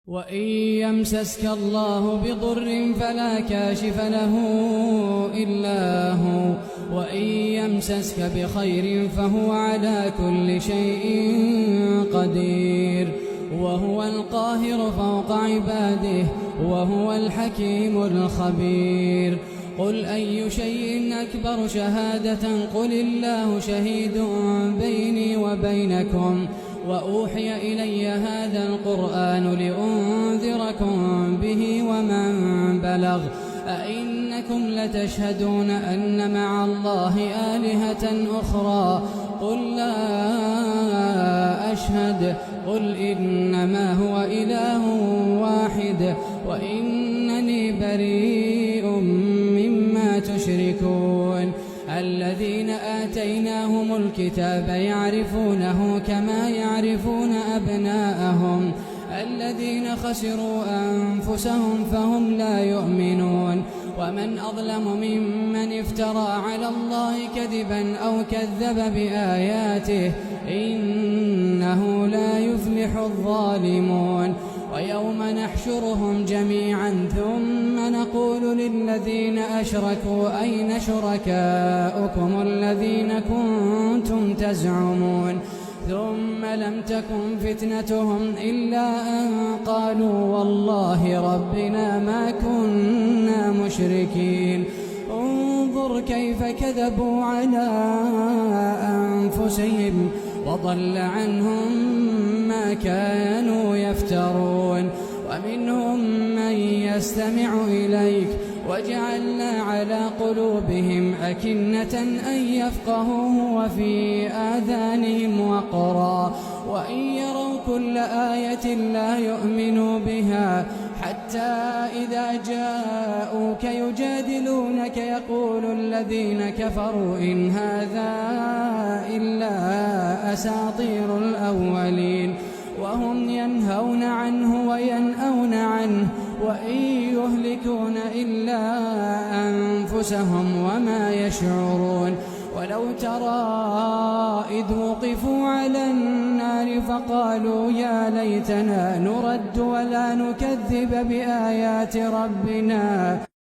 وإن يمسسك الله بضر فلا كاشف له إلا هو، وإن يمسسك بخير فهو على كل شيء قدير، وهو القاهر فوق عباده، وهو الحكيم الخبير. قل أي شيء أكبر شهادة؟ قل الله شهيد بيني وبينكم، وأوحي إلي هذا القرآن لأنذركم به ومن بلغ. أئنكم لتشهدون أن مع الله آلهة أخرى؟ قل لا أشهد. قل إنما هو إله واحد وإنني بريء مما تشركون. الذين آتيناهم الكتاب يعرفونه كما يعرفون أبناءهم، الذين خسروا أنفسهم فهم لا يؤمنون. ومن أظلم ممن افترى على الله كذبا أو كذب بآياته، إنه لا يفلح الظالمون. ويوم نحشرهم جميعا ثم نقول للذين أشركوا أين شركاؤكم الذين كنتم تزعمون؟ ثم لم تكن فتنتهم إلا أن قالوا والله ربنا ما كنا مشركين. انظر كيف كذبوا على أنفسهم وضل عنهم ما كانوا يفترون. ومنهم من يستمع إليك وجعلنا على قلوبهم أكنة أن يفقهوه وفي آذانهم وقرا، وإن يروا كل آية لا يؤمنوا بها، حتى إذا جاءوك يجادلونك يقول الذين كفروا إن هذا إلا أساطير الأولين، وهم ينهون عنه وينأون عنه، وإن يهلكون إلا أنفسهم وما يشعرون. ولو ترى إذ وقفوا على النار فقالوا يا ليتنا نرد ولا نكذب بآيات ربنا